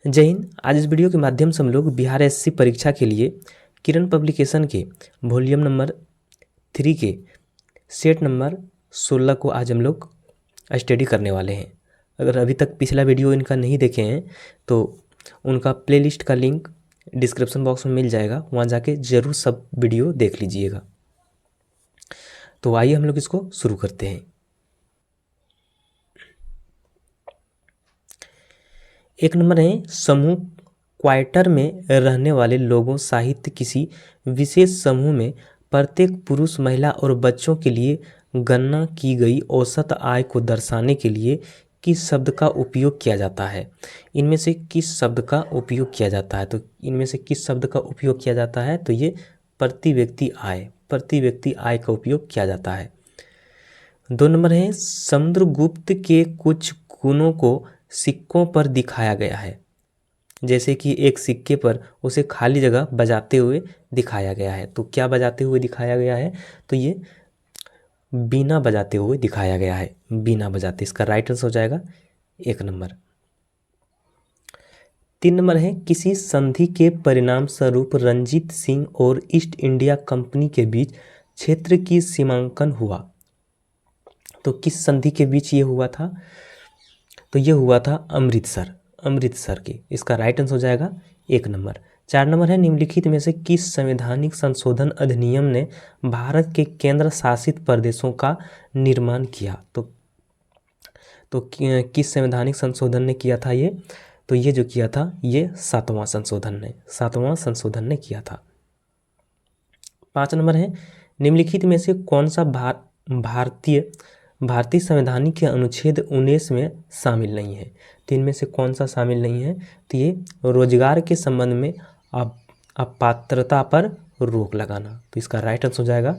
जय हिंद। आज इस वीडियो के माध्यम से हम लोग बिहार एसएससी परीक्षा के लिए किरण पब्लिकेशन के वॉल्यूम नंबर 3 के सेट नंबर 16 को आज हम लोग स्टडी करने वाले हैं। अगर अभी तक पिछला वीडियो इनका नहीं देखे हैं तो उनका प्लेलिस्ट का लिंक डिस्क्रिप्शन बॉक्स में मिल जाएगा, वहाँ जाके ज़रूर सब वीडियो देख लीजिएगा। तो आइए हम लोग इसको शुरू करते हैं। एक नंबर है, समूह क्वार्टर में रहने वाले लोगों साहित्य किसी विशेष समूह में प्रत्येक पुरुष, महिला और बच्चों के लिए गणना की गई औसत आय को दर्शाने के लिए किस शब्द का उपयोग किया जाता है? इनमें से किस शब्द का उपयोग किया जाता है? तो इनमें से किस शब्द का उपयोग किया जाता है? तो ये प्रति व्यक्ति आय का उपयोग किया जाता है। 2 नंबर है, समुद्रगुप्त के कुछ गुणों को सिक्कों पर दिखाया गया है। जैसे कि एक सिक्के पर उसे खाली जगह बजाते हुए दिखाया गया है। तो क्या बजाते हुए दिखाया गया है? तो ये बीना बजाते हुए दिखाया गया है, बीना बजाते। इसका राइट आंसर हो जाएगा 1 नंबर। 3 नंबर है, किसी संधि के परिणाम स्वरूप रंजीत सिंह और ईस्ट इंडिया कंपनी के बीच क्षेत्र की सीमांकन हुआ। तो किस संधि के बीच ये हुआ था? तो ये हुआ था अमृतसर के। इसका राइट आंसर हो जाएगा 1 नंबर। 4 नंबर है, निम्नलिखित में से किस संवैधानिक संशोधन अधिनियम ने भारत के केंद्र शासित प्रदेशों का निर्माण किया? तो किस संवैधानिक संशोधन ने किया था ये? तो ये जो किया था ये 7वां संशोधन ने किया था। 5 नंबर है, निम्नलिखित में से कौन सा भारतीय संवैधानिक के अनुच्छेद 19 में शामिल नहीं है? तो इनमें से कौन सा शामिल नहीं है? तो ये रोजगार के संबंध में अपात्रता पर रोक लगाना। तो इसका राइट आंसर हो जाएगा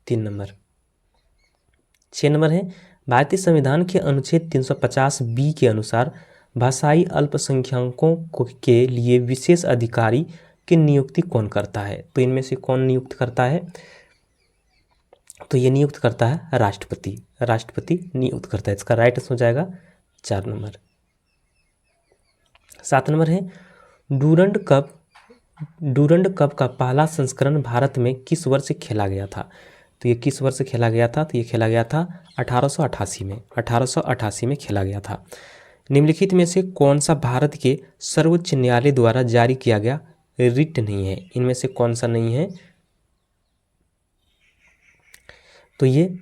3 नंबर। 6 नंबर है, भारतीय संविधान के अनुच्छेद 350B के अनुसार भाषाई अल्पसंख्यकों के लिए विशेष अधिकारी की नियुक्ति कौन करता है? तो इनमें से कौन नियुक्त करता है? तो ये नियुक्त करता है राष्ट्रपति नियुक्त करता है। इसका राइट आंसर हो जाएगा 4 नंबर। 7 नंबर है, डूरंड कप का पहला संस्करण भारत में किस वर्ष खेला गया था? तो ये किस वर्ष खेला गया था? तो ये खेला गया था 1888 में खेला गया था। निम्नलिखित में से कौन सा भारत के सर्वोच्च न्यायालय द्वारा जारी किया गया रिट नहीं है? इनमें से कौन सा नहीं है? तो ये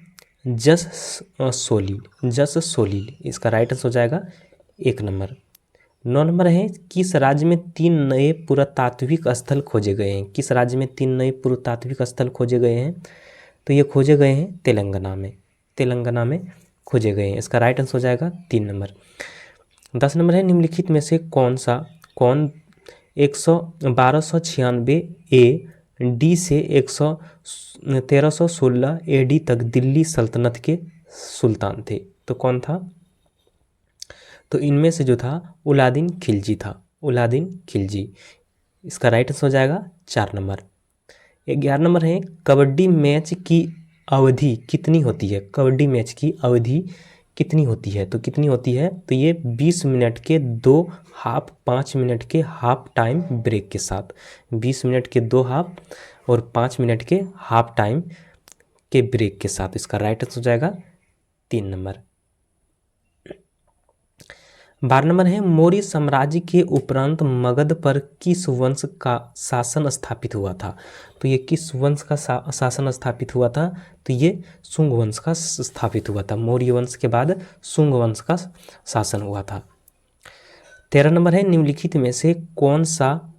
जस सोलील। इसका राइट आंसर हो जाएगा 1 नंबर। 9 नंबर है, किस राज्य में 3 नए पुरातात्विक स्थल खोजे गए हैं? किस राज्य में 3 नए पुरातात्विक स्थल खोजे गए हैं? तो ये खोजे गए हैं तेलंगाना में खोजे गए हैं। इसका राइट आंसर हो जाएगा 3 नंबर। 10 नंबर है, निम्नलिखित में से कौन 1296 AD से 1316 AD तक दिल्ली सल्तनत के सुल्तान थे? तो कौन था? तो इनमें से जो था उलादीन खिलजी। इसका राइट आंसर हो जाएगा 4 नंबर। 11 नंबर है, कबड्डी मैच की अवधि कितनी होती है? कबड्डी मैच की अवधि कितनी होती है? तो कितनी होती है? तो ये 20 मिनट के 2 हाफ, 5 मिनट के हाफ टाइम ब्रेक के साथ। 20 मिनट के 2 हाफ और 5 मिनट के हाफ टाइम के ब्रेक के साथ। इसका राइट आंसर हो जाएगा 3 नंबर। 12 नंबर है, मौर्य साम्राज्य के उपरांत मगध पर किस वंश का शासन स्थापित हुआ था? तो ये किस वंश का शासन स्थापित हुआ था? तो ये शुंग वंश का स्थापित हुआ था। मौर्य वंश के बाद शुंग वंश का शासन हुआ था। 13 नंबर है, निम्नलिखित में से कौन सा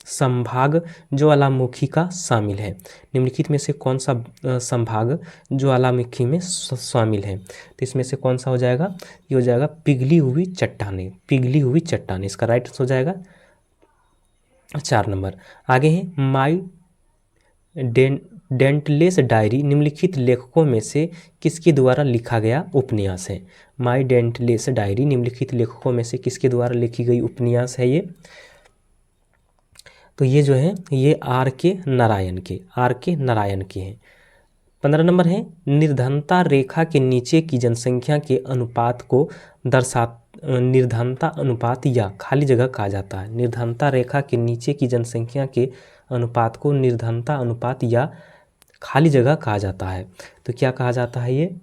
संभाग ज्वालामुखी का शामिल है? निम्नलिखित में से कौन सा संभाग ज्वालामुखी में शामिल है? तो इसमें से कौन सा हो जाएगा? ये हो जाएगा पिघली हुई चट्टानें। इसका राइट आंसर हो जाएगा 4 नंबर। आगे है, माई डेंटलेस डायरी निम्नलिखित लेखकों में से किसके द्वारा लिखा गया उपन्यास है? माई डेंटलेस डायरी निम्नलिखित लेखकों में से किसके द्वारा लिखी गई उपन्यास है ये? तो ये जो है ये आर के नारायण के हैं। 15 नंबर है, निर्धनता रेखा के नीचे की जनसंख्या के अनुपात को निर्धनता अनुपात या खाली जगह कहा जाता है। निर्धनता रेखा के नीचे की जनसंख्या के अनुपात को निर्धनता अनुपात या खाली जगह कहा जाता है। तो क्या कहा जाता है ये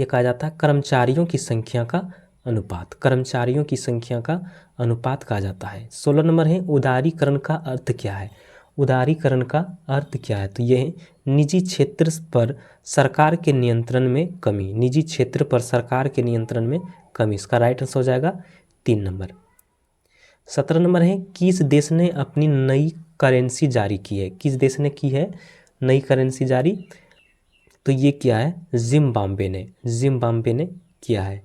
कहा जाता है कर्मचारियों की संख्या का अनुपात, कर्मचारियों की संख्या का अनुपात कहा जाता है। 16 नंबर है उदारीकरण का अर्थ क्या है। उदारीकरण का अर्थ क्या है, तो यह है निजी क्षेत्र पर सरकार के नियंत्रण में कमी, निजी क्षेत्र पर सरकार के नियंत्रण में कमी। इसका राइट आंसर हो जाएगा 3 नंबर। 17 नंबर है किस देश ने अपनी नई करेंसी जारी की है। किस देश ने की है नई करेंसी जारी, तो ये क्या है जिम्बाब्वे ने, जिम्बाब्वे ने किया है।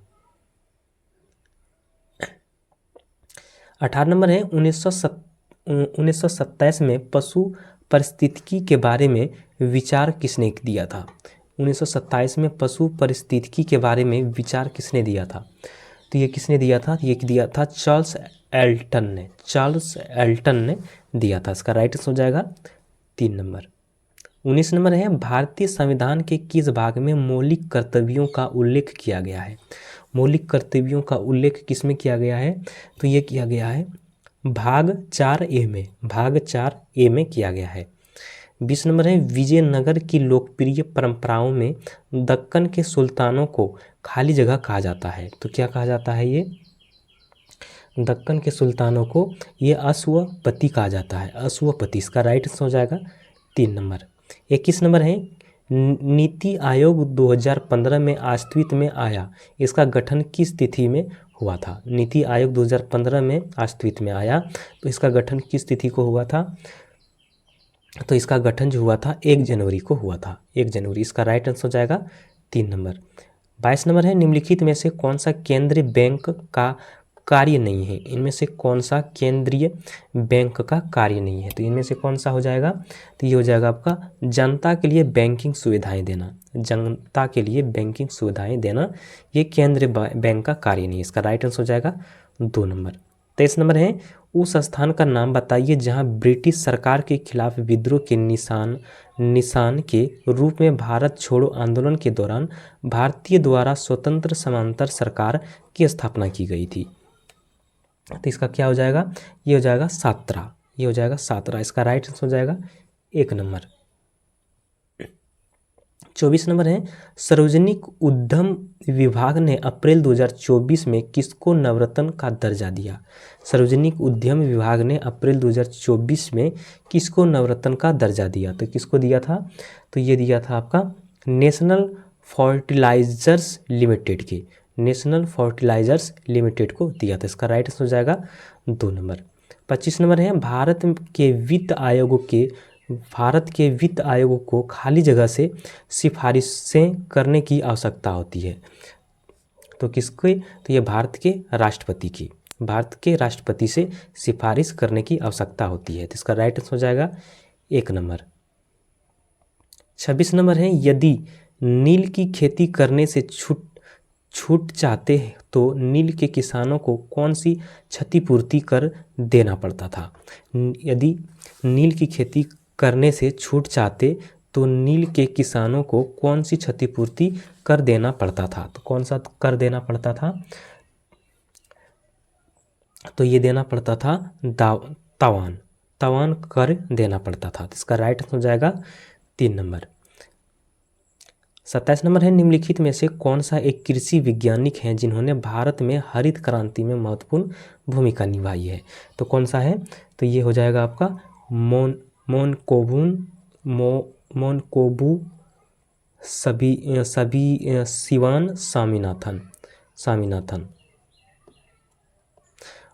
18 नंबर है 1927 में पशु पारिस्थितिकी के बारे में विचार किसने दिया था। 1927 में पशु पारिस्थितिकी के बारे में विचार किसने दिया था, तो ये किसने दिया था, ये दिया था चार्ल्स एल्टन ने, चार्ल्स एल्टन ने दिया था। इसका राइट आंसर हो जाएगा 3 नंबर। 19 नंबर है भारतीय संविधान के किस भाग में मौलिक कर्तव्यों का उल्लेख किया गया है। मौलिक कर्तव्यों का उल्लेख किस में किया गया है, तो ये किया गया है भाग 4A में, भाग 4A में किया गया है। 20 नंबर है विजयनगर की लोकप्रिय परंपराओं में दक्कन के सुल्तानों को खाली जगह कहा जाता है। तो क्या कहा जाता है ये दक्कन के सुल्तानों को, ये अश्वपति कहा जाता है, अश्वपति। इसका राइट आंसर हो जाएगा 3 नंबर। 21 नंबर है नीति आयोग 2015 में अस्तित्व में आया, इसका गठन किस तिथि में हुआ था। नीति आयोग 2015 में अस्तित्व में आया, तो इसका गठन किस तिथि को हुआ था, तो इसका गठन जो हुआ था 1 जनवरी को हुआ था, 1 जनवरी। इसका राइट आंसर हो जाएगा 3 नंबर। 22 नंबर है निम्नलिखित में से कौन सा केंद्रीय बैंक का कार्य नहीं है। इनमें से कौन सा केंद्रीय बैंक का कार्य नहीं है, तो इनमें से कौन सा हो जाएगा, तो ये हो जाएगा आपका जनता के लिए बैंकिंग सुविधाएं देना, जनता के लिए बैंकिंग सुविधाएं देना, ये केंद्रीय बैंक का कार्य नहीं है। इसका राइट आंसर हो जाएगा 2 नंबर। 23 नंबर है उस स्थान का नाम बताइए जहां ब्रिटिश सरकार के खिलाफ विद्रोह के निशान के रूप में भारत छोड़ो आंदोलन के दौरान भारतीय द्वारा स्वतंत्र समांतर सरकार की स्थापना की गई थी। तो इसका क्या हो जाएगा, ये हो जाएगा सात्रा, ये हो जाएगा सात्रा। इसका राइट आंसर हो जाएगा 1 नंबर। 24 नंबर है सार्वजनिक उद्यम विभाग ने अप्रैल 2024 में किसको नवरत्न का दर्जा दिया। सार्वजनिक उद्यम विभाग ने अप्रैल 2024 में किसको नवरत्न का दर्जा दिया, तो किसको दिया था, तो ये दिया था आपका नेशनल फर्टिलाइजर्स लिमिटेड के, नेशनल फर्टिलाइजर्स लिमिटेड को दिया था। इसका राइट आंसर हो जाएगा 2 नंबर। 25 नंबर है भारत के वित्त आयोग को खाली जगह से सिफारिशें करने की आवश्यकता होती है, तो किसके, तो ये भारत के राष्ट्रपति से सिफारिश करने की आवश्यकता होती है। तो इसका राइट आंसर हो जाएगा 1 नंबर। 26 नंबर है यदि नील की खेती करने से छूट चाहते हैं तो नील के किसानों को कौन सी क्षतिपूर्ति कर देना पड़ता था। यदि नील की खेती करने से छूट चाहते तो नील के किसानों को कौन सी क्षतिपूर्ति कर देना पड़ता था, तो कौन सा कर देना पड़ता था, तो ये देना पड़ता था तवान कर देना पड़ता था। तो इसका राइट आंसर हो जाएगा 3 नंबर। 27 नंबर है निम्नलिखित में से कौन सा एक कृषि वैज्ञानिक हैं जिन्होंने भारत में हरित क्रांति में महत्वपूर्ण भूमिका निभाई है, तो कौन सा है, तो ये हो जाएगा आपका मोनकोबू शिवान स्वामीनाथन,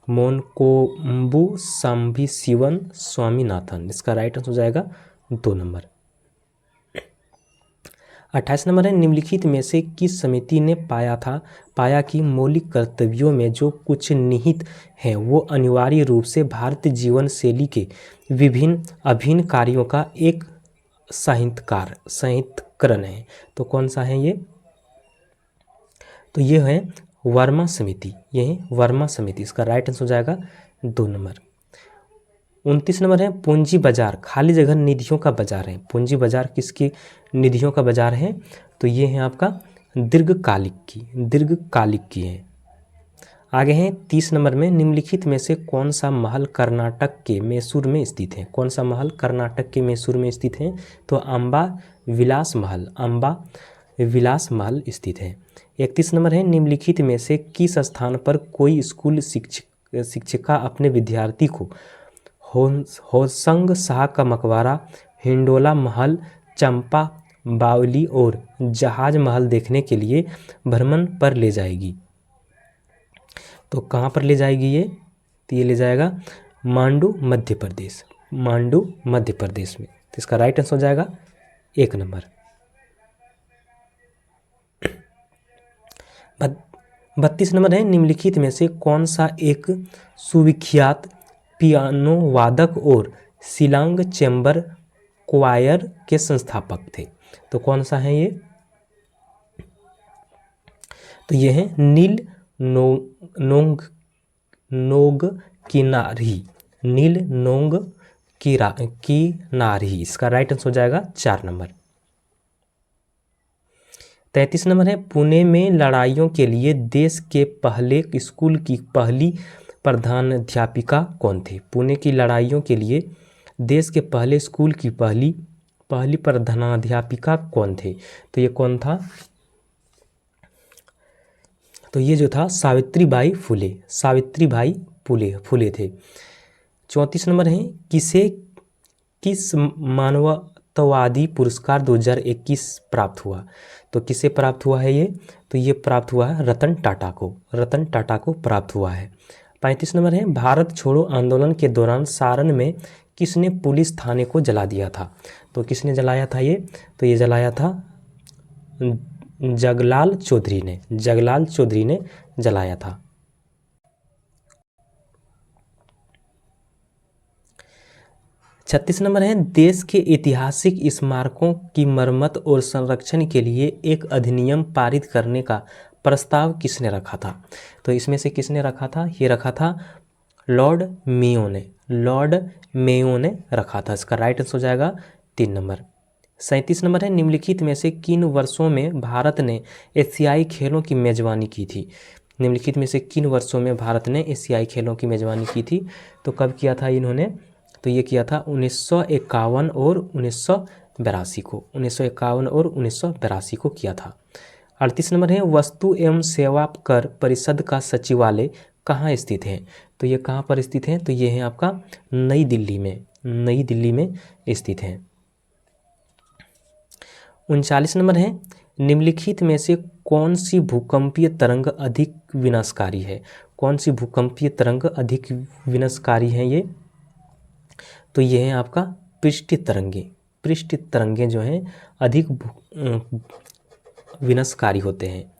मोनकोबू शिवन स्वामीनाथन। इसका राइट आंसर हो जाएगा 2 नंबर। 28 नंबर है निम्नलिखित में से किस समिति ने पाया कि मौलिक कर्तव्यों में जो कुछ निहित हैं वो अनिवार्य रूप से भारतीय जीवन शैली के विभिन्न अभिन्न कार्यों का एक संहितकरण है, तो कौन सा है ये, तो ये है वर्मा समिति, ये है वर्मा समिति। इसका राइट आंसर हो जाएगा 2 नंबर। 29 नंबर है पूंजी बाजार खाली जगह निधियों का बाजार है। पूंजी बाजार किसकी निधियों का बाजार है, तो ये है आपका दीर्घकालिक की है। आगे हैं 30 नंबर में, निम्नलिखित में से कौन सा महल कर्नाटक के मैसूर में स्थित है? कौन सा महल कर्नाटक के मैसूर में स्थित है? तो अम्बा विलास महल स्थित है। 31 नंबर है, निम्नलिखित में से किस स्थान पर कोई स्कूल शिक्षिका अपने विद्यार्थी को होशंग शाह का मकबरा, हिंडोला महल, चंपा बावली और जहाज महल देखने के लिए भ्रमण पर ले जाएगी? तो कहाँ पर ले जाएगी ये? तो ये ले जाएगा मांडू मध्य प्रदेश में। तो इसका राइट आंसर हो जाएगा 1 नंबर। 32 नंबर है, निम्नलिखित में से कौन सा एक सुविख्यात पियानो वादक और शिलांग चैम्बर क्वायर के संस्थापक थे? तो कौन सा है ये? तो ये है नील नोंग किनारी। इसका राइट आंसर हो जाएगा 4 नंबर। 33 नंबर है, पुणे में लड़ाइयों के लिए देश के पहले स्कूल की पहली प्रधानाध्यापिका कौन थे? पुणे की लड़ाइयों के लिए देश के पहले स्कूल की पहली प्रधानाध्यापिका कौन थे? तो ये कौन था? तो ये जो था सावित्रीबाई फुले थे। 34 नंबर है, किस मानवतावादी पुरस्कार 2021 प्राप्त हुआ? तो किसे प्राप्त हुआ है ये? तो ये प्राप्त हुआ है रतन टाटा को प्राप्त हुआ है। 35 नंबर है, भारत छोड़ो आंदोलन के दौरान सारण में किसने पुलिस थाने को जला दिया था? तो किसने जलाया था ये? तो ये जलाया था जगलाल चौधरी ने जलाया था। 36 नंबर है, देश के ऐतिहासिक स्मारकों की मरम्मत और संरक्षण के लिए एक अधिनियम पारित करने का प्रस्ताव किसने रखा था? तो इसमें से किसने रखा था? ये रखा था लॉर्ड मेयो ने रखा था। इसका राइट आंसर हो जाएगा 3 नंबर। 37 नंबर है, निम्नलिखित में से किन वर्षों में भारत ने एशियाई खेलों की मेजबानी की थी? निम्नलिखित में से किन वर्षों में भारत ने एशियाई खेलों की मेजबानी की थी? तो कब किया था इन्होंने? तो ये किया था 1951 और 1982 को किया था। 38 नंबर है, वस्तु एवं सेवा कर परिषद का सचिवालय कहाँ स्थित है? तो ये कहाँ पर स्थित है? तो ये है आपका नई दिल्ली में स्थित है। 39 नंबर है, निम्नलिखित में से कौन सी भूकंपीय तरंग अधिक विनाशकारी है? कौन सी भूकंपीय तरंग अधिक विनाशकारी है ये? तो ये है आपका पृष्ठीय तरंगे जो हैं अधिक विनाशकारी होते हैं।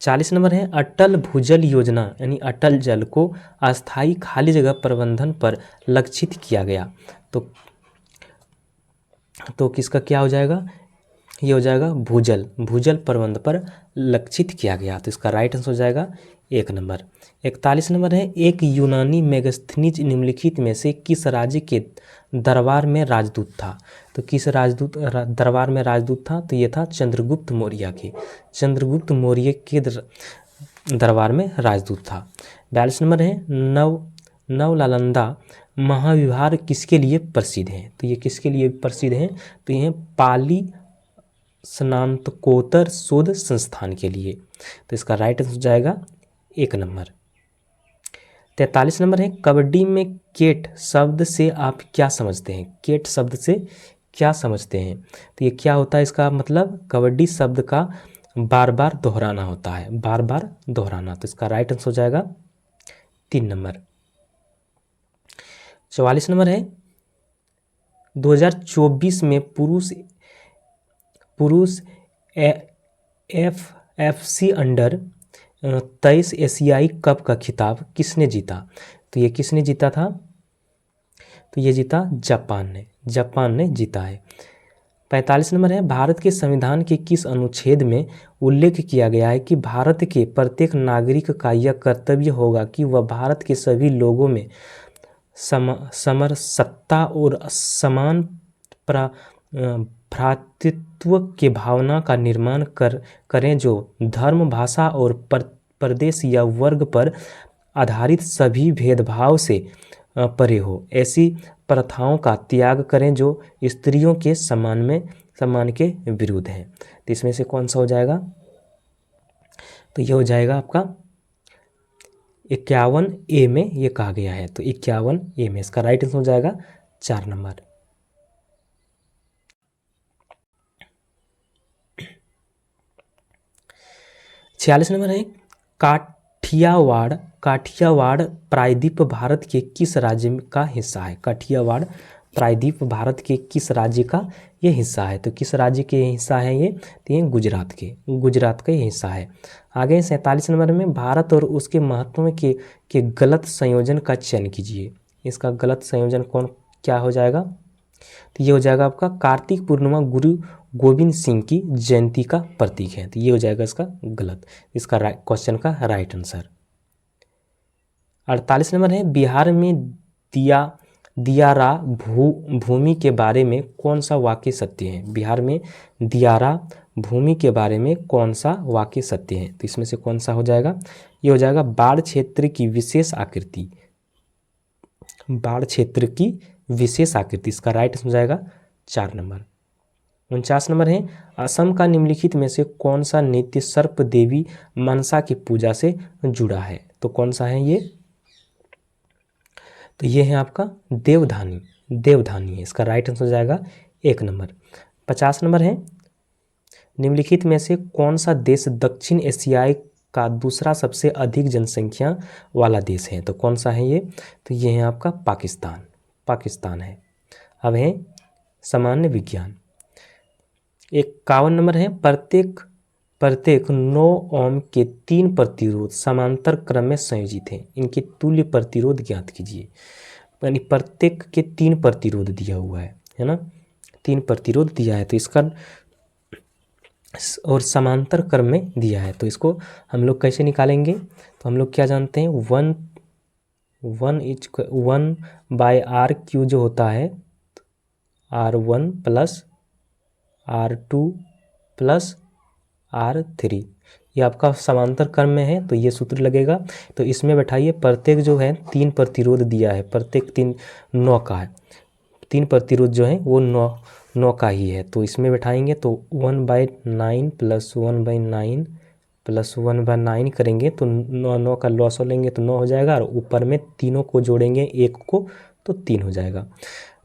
40 नंबर है, अटल भूजल योजना यानी अटल जल को अस्थायी खाली जगह प्रबंधन पर लक्षित किया गया। तो किसका क्या हो जाएगा? ये हो जाएगा भूजल प्रबंध पर लक्षित किया गया। तो इसका राइट आंसर हो जाएगा 1 नंबर। 41 नंबर है, एक यूनानी मेगास्थनीज निम्नलिखित में से किस राज्य के दरबार में राजदूत था? तो किस दरबार में राजदूत था? तो ये था चंद्रगुप्त मौर्य के दरबार में राजदूत था। 42 नंबर है, नवनालंदा महाविहार किसके लिए प्रसिद्ध है? तो ये किसके लिए प्रसिद्ध है? तो ये पाली स्नातकोत्तर शोध संस्थान के लिए। तो इसका राइट आंसर हो जाएगा 1 नंबर। 43 नंबर है, कबड्डी में केट शब्द से आप क्या समझते हैं? केट शब्द से क्या समझते हैं? तो ये क्या होता है? इसका मतलब कबड्डी शब्द का बार बार दोहराना होता है, तो इसका राइट आंसर हो जाएगा 3 नंबर। 44 नंबर है, 2024 में पुरुष एफसी अंडर 23 एशियाई कप का खिताब किसने जीता? तो ये किसने जीता था? तो ये जीता जापान ने जीता है। 45 नंबर है, भारत के संविधान के किस अनुच्छेद में उल्लेख किया गया है कि भारत के प्रत्येक नागरिक का यह कर्तव्य होगा कि वह भारत के सभी लोगों में समरसता और समान भ्रातृत्व अस्तित्व के भावना का निर्माण करें जो धर्म, भाषा और प्रदेश या वर्ग पर आधारित सभी भेदभाव से परे हो। ऐसी प्रथाओं का त्याग करें जो स्त्रियों के सम्मान के विरुद्ध हैं। तो इसमें से कौन सा हो जाएगा? तो ये हो जाएगा आपका 51A में ये कहा गया है। तो 51A में इसका राइट आंसर हो जाएगा 4 नंबर। 46 नंबर है काठियावाड़ प्रायद्वीप भारत के किस राज्य का हिस्सा है? काठियावाड़ प्रायद्वीप भारत के किस राज्य का ये हिस्सा है? तो किस राज्य के हिस्सा है ये? तो ये गुजरात का ये हिस्सा है। आगे 47 नंबर में भारत और उसके महत्व के गलत संयोजन का चयन कीजिए। इसका गलत संयोजन क्या हो जाएगा? तो ये हो जाएगा आपका कार्तिक पूर्णिमा गुरु गोविंद सिंह की जयंती का प्रतीक है। तो ये हो जाएगा इसका गलत, इसका क्वेश्चन का राइट आंसर। 48 नंबर है बिहार में दियारा भूमि के बारे में कौन सा वाक्य सत्य है? बिहार में दियारा भूमि के बारे में कौन सा वाक्य सत्य है? तो इसमें से कौन सा हो जाएगा? ये हो जाएगा बाढ़ क्षेत्र की विशेष आकृति। इसका राइट हो जाएगा 4 नंबर। 49 नंबर है असम का निम्नलिखित में से कौन सा नृत्य सर्प देवी मनसा की पूजा से जुड़ा है? तो कौन सा है ये? तो ये है आपका देवधानी है। इसका राइट आंसर हो जाएगा 1 नंबर। 50 नंबर है निम्नलिखित में से कौन सा देश दक्षिण एशियाई का दूसरा सबसे अधिक जनसंख्या वाला देश है? तो कौन सा है ये? तो ये है आपका पाकिस्तान है। अब है सामान्य विज्ञान। 51 नंबर है प्रत्येक 9 ओम के 3 प्रतिरोध समांतर क्रम में संयोजित हैं, इनके तुल्य प्रतिरोध ज्ञात कीजिए। यानी प्रत्येक के 3 प्रतिरोध दिया हुआ है ना, 3 प्रतिरोध दिया है, तो इसका और समांतर क्रम में दिया है, तो इसको हम लोग कैसे निकालेंगे? तो हम लोग क्या जानते हैं, 1/r³ जो होता है R1 + R2 + R3, ये आपका समांतर क्रम में है, तो ये सूत्र लगेगा। तो इसमें बैठाइए प्रत्येक जो है 3 प्रतिरोध दिया है, प्रत्येक 9 का है, 3 प्रतिरोध जो है वो 9 का ही है, तो इसमें बैठाएंगे तो 1/9 + 1/9 + 1/9 करेंगे तो 9 का लॉस लेंगे तो 9 हो जाएगा, और ऊपर में तीनों को जोड़ेंगे 1 को तो 3 हो जाएगा।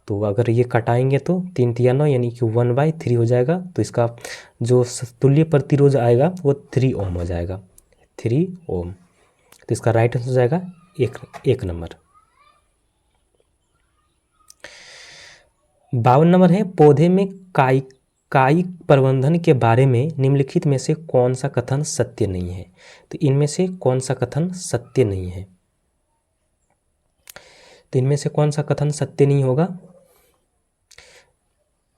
तो अगर ये कटाएंगे तो 3 × 9 यानी कि 1/3 हो जाएगा। तो इसका जो तुल्य प्रतिरोध आएगा वो 3 ओम हो जाएगा, 3 ओम। तो इसका राइट आंसर हो जाएगा 1 नंबर। 52 नंबर है पौधे में कायिक प्रबंधन के बारे में निम्नलिखित में से कौन सा कथन सत्य नहीं है? तो इनमें से कौन सा कथन सत्य नहीं है? तो इनमें से कौन सा कथन सत्य नहीं होगा?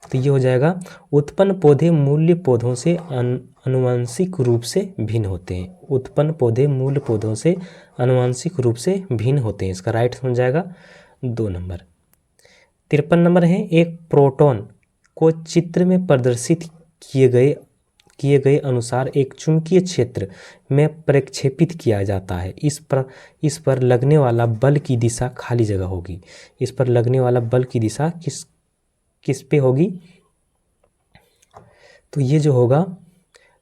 तो ये हो जाएगा उत्पन्न पौधे मूल पौधों से आनुवंशिक रूप से भिन्न होते हैं। उत्पन्न पौधे मूल पौधों से आनुवंशिक रूप से भिन्न होते हैं, इसका राइट हो जाएगा 2 नंबर। 53 नंबर है एक प्रोटॉन को चित्र में प्रदर्शित किए गए अनुसार एक चुंबकीय क्षेत्र में प्रक्षेपित किया जाता है। इस पर लगने वाला बल की दिशा खाली जगह होगी। इस पर लगने वाला बल की दिशा किस पे होगी? तो ये जो होगा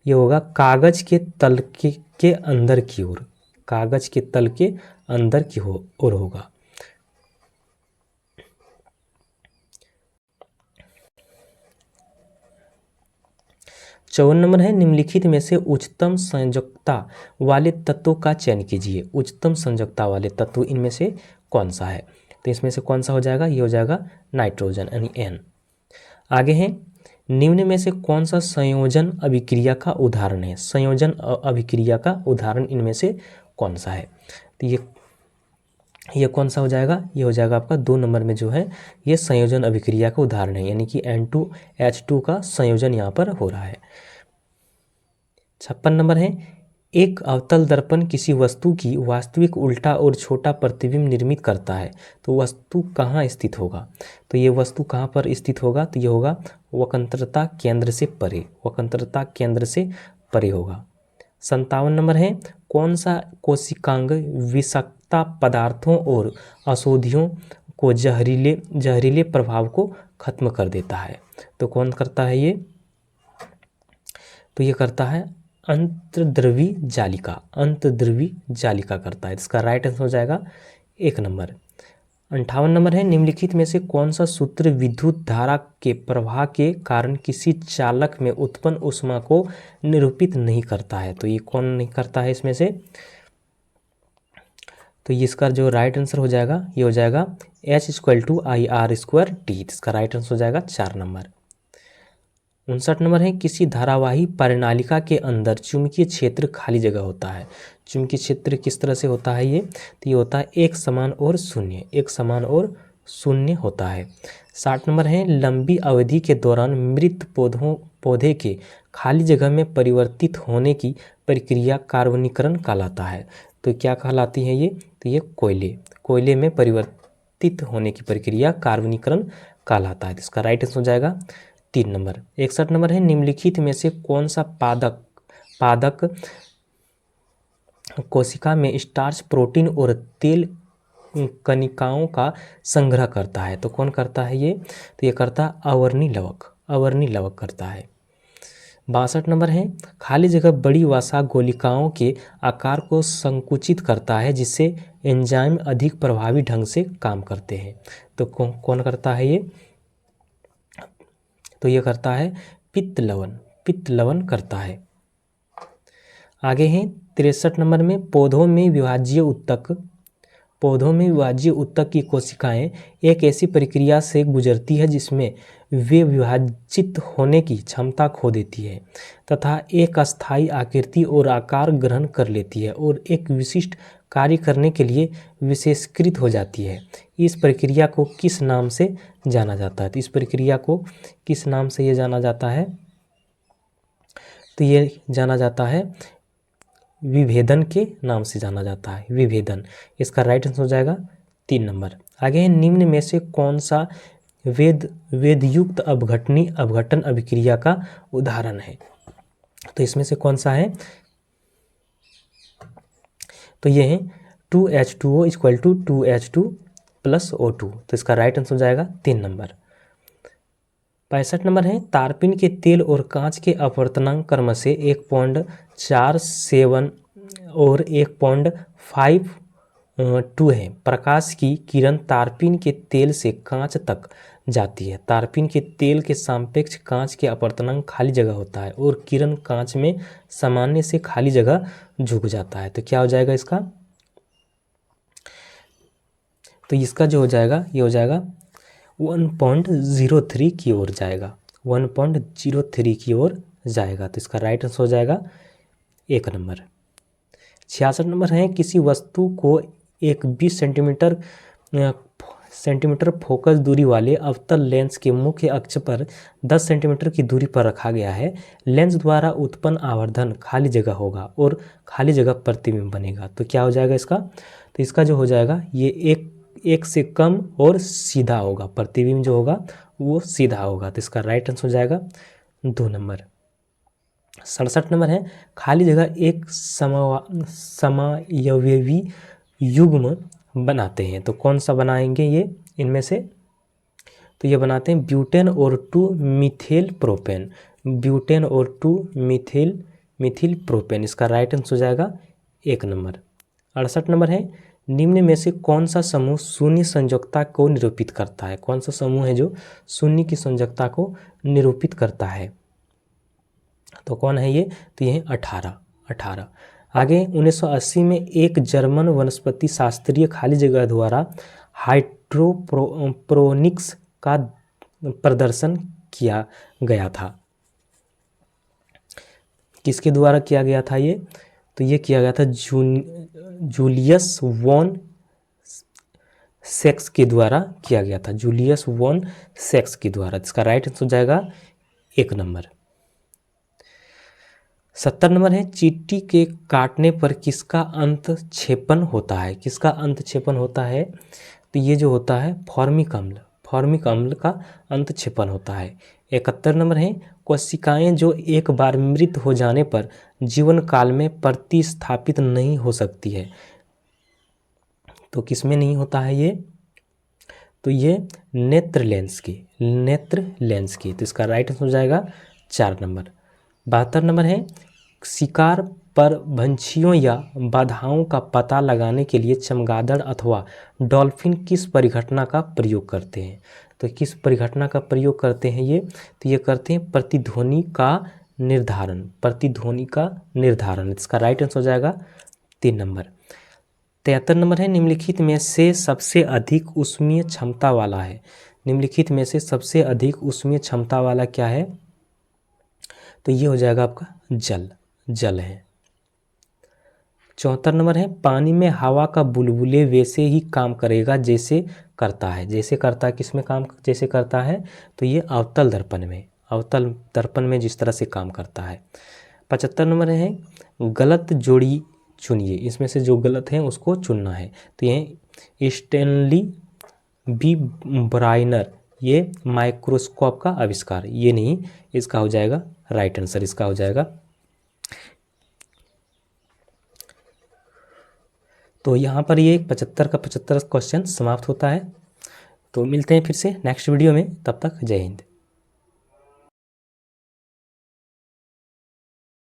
ये होगा कागज के तल के अंदर की ओर, कागज के तल के अंदर की ओर होगा। चौवन नंबर है निम्नलिखित में से उच्चतम संयोजकता वाले तत्वों का चयन कीजिए। उच्चतम संयोजकता वाले तत्व इनमें से कौन सा है? तो इसमें से कौन सा हो जाएगा? ये हो जाएगा नाइट्रोजन यानी N। आगे है निम्न में से कौन सा संयोजन अभिक्रिया का उदाहरण है? संयोजन अभिक्रिया का उदाहरण इनमें से कौन सा है? तो ये कौन सा हो जाएगा? ये हो जाएगा आपका 2 नंबर में जो है ये संयोजन अभिक्रिया का उदाहरण है, यानी कि N2H2 का संयोजन यहाँ पर हो रहा है। 56 नंबर है एक अवतल दर्पण किसी वस्तु की वास्तविक उल्टा और छोटा प्रतिबिंब निर्मित करता है, तो वस्तु कहाँ स्थित होगा? तो ये वस्तु कहाँ पर स्थित होगा? तो ये होगा वक्रता केंद्र से परे, वक्रता केंद्र से परे होगा। 57 नंबर है, कौन सा कोशिकांग विषाक्तता पदार्थों और औषधियों को जहरीले प्रभाव को खत्म कर देता है? तो कौन करता है ये? तो ये करता है अंतर्द्रवी जालिका, अंतर्द्रवी जालिका करता है। इसका राइट आंसर हो जाएगा 1 नंबर। 58 नंबर है, निम्नलिखित में से कौन सा सूत्र विद्युत धारा के प्रवाह के कारण किसी चालक में उत्पन्न ऊष्मा को निरूपित नहीं करता है? तो ये कौन नहीं करता है इसमें से? तो ये इसका जो राइट आंसर हो जाएगा ये हो जाएगा H=IR²T। इसका राइट आंसर हो जाएगा 4 नंबर। 59 नंबर है, किसी धारावाही परिनालिका के अंदर चुंबकीय क्षेत्र खाली जगह होता है। चुंबकीय क्षेत्र किस तरह से होता है ये? तो ये होता है एक समान और शून्य, एक समान और शून्य होता है। 60 नंबर है, लंबी अवधि के दौरान मृत पौधे के खाली जगह में परिवर्तित होने की प्रक्रिया कार्बनीकरण कहलाता है। तो क्या कहलाती है ये? तो ये कोयले में परिवर्तित होने की प्रक्रिया कार्बनीकरण कहलाता है। तो इसका राइट आंसर हो जाएगा 3 नंबर। 61 नंबर है, निम्नलिखित में से कौन सा पादक कोशिका में स्टार्च, प्रोटीन और तेल कणिकाओं का संग्रह करता है? तो कौन करता है ये? तो ये करता है अवर्णी लवक करता है। 62 नंबर है, खाली जगह बड़ी वसा गोलिकाओं के आकार को संकुचित करता है जिससे एंजाइम अधिक प्रभावी ढंग से काम करते हैं। तो कौन करता है ये? तो ये करता है पित्त लवण करता है। आगे हैं 63 नंबर में, पौधों में विभाज्य ऊतक की कोशिकाएं एक ऐसी प्रक्रिया से गुजरती है जिसमें वे विभाजित होने की क्षमता खो देती है तथा एक अस्थायी आकृति और आकार ग्रहण कर लेती है और एक विशिष्ट कार्य करने के लिए विशेषीकृत हो जाती है। इस प्रक्रिया को किस नाम से जाना जाता है? तो इस प्रक्रिया को किस नाम से ये जाना जाता है? तो ये जाना जाता है विभेदन के नाम से जाना जाता है, विभेदन। इसका राइट आंसर हो जाएगा 3 नंबर। आगे है, निम्न में से कौन सा वेदयुक्त अपघटन अभिक्रिया का उदाहरण है? तो इसमें से कौन सा है? तो ये है 2H2O = 2H2 + O2। तो इसका राइट आंसर हो जाएगा 3 नंबर। 65 नंबर है, तारपीन के तेल और कांच के अपवर्तनांक क्रमशः 1.47 और 1.52 है। प्रकाश की किरण तारपीन के तेल से कांच तक जाती है। तारपीन के तेल के सापेक्ष कांच के अपवर्तनांक खाली जगह होता है और किरण कांच में सामान्य से खाली जगह झुक जाता है। तो क्या हो जाएगा इसका? तो इसका जो हो जाएगा ये हो जाएगा 1.03 की ओर जाएगा, 1.03 की ओर जाएगा। तो इसका राइट आंसर हो जाएगा 1 नंबर। 66 नंबर है, किसी वस्तु को एक 20 सेंटीमीटर फोकस दूरी वाले अवतल लेंस के मुख्य अक्ष पर 10 सेंटीमीटर की दूरी पर रखा गया है। लेंस द्वारा उत्पन्न आवर्धन खाली जगह होगा और खाली जगह प्रतिबिंब बनेगा। तो क्या हो जाएगा इसका? तो इसका जो हो जाएगा ये एक से कम और सीधा होगा, प्रतिबिंब जो होगा वो सीधा होगा। तो इसका राइट आंसर हो जाएगा 2 नंबर। 67 नंबर है, खाली जगह एक समायवी युग्म बनाते हैं। तो कौन सा बनाएंगे ये इनमें से? तो ये बनाते हैं ब्यूटेन और 2 मिथेल प्रोपेन, ब्यूटेन और 2 मिथिल प्रोपेन। इसका राइट आंसर हो जाएगा 1 नंबर। 68 नंबर है, निम्न में से कौन सा समूह शून्य संयोजकता को निरूपित करता है? कौन सा समूह है जो शून्य की संयोजकता को निरूपित करता है? तो कौन है ये? तो ये है 18। आगे 1980 में एक जर्मन वनस्पति शास्त्रीय खाली जगह द्वारा हाइड्रोपोनिक्स का प्रदर्शन किया गया था। किसके द्वारा किया गया था ये? तो ये किया गया था जूलियस वॉन सेक्स के द्वारा किया गया था, जूलियस वॉन सेक्स के द्वारा। इसका राइट आंसर हो जाएगा 1 नंबर। 70 नंबर है, चींटी के काटने पर किसका अंतक्षेपण होता है? किसका अंतक्षेपण होता है? तो ये जो होता है फॉर्मिक अम्ल, फॉर्मिक अम्ल का अंतक्षेपण होता है। 71 नंबर है, कोशिकाएं जो एक बार मृत हो जाने पर जीवन काल में प्रतिस्थापित नहीं हो सकती है, तो किसमें नहीं होता है ये? तो ये नेत्र लेंस की, नेत्र लेंस की। तो इसका राइट आंसर हो जाएगा 4 नंबर। 72 नंबर है, शिकार पर पंछियों या बाधाओं का पता लगाने के लिए चमगादड़ अथवा डॉल्फिन किस परिघटना का प्रयोग करते हैं? तो किस परिघटना का प्रयोग करते हैं ये? तो ये करते हैं प्रतिध्वनि का निर्धारण, प्रतिध्वनि का निर्धारण। इसका राइट आंसर हो जाएगा 3 नंबर। 73 नंबर है, निम्नलिखित में से सबसे अधिक ऊष्मीय क्षमता वाला है? निम्नलिखित में से सबसे अधिक ऊष्मीय क्षमता वाला क्या है? तो ये हो जाएगा आपका जल, जल है। 74 नंबर है, पानी में हवा का बुलबुले वैसे ही काम करेगा जैसे करता है। जैसे करता है, किस में काम जैसे करता है? तो ये अवतल दर्पण में, अवतल दर्पण में जिस तरह से काम करता है। 75 नंबर है, गलत जोड़ी चुनिए, इसमें से जो गलत है उसको चुनना है। तो ये स्टैनली बी ब्राइनर, ये माइक्रोस्कोप का आविष्कार, ये नहीं, इसका हो जाएगा राइट आंसर, इसका हो जाएगा। तो यहाँ पर ये 75 का 75 क्वेश्चन समाप्त होता है। तो मिलते हैं फिर से नेक्स्ट वीडियो में, तब तक जय हिंद।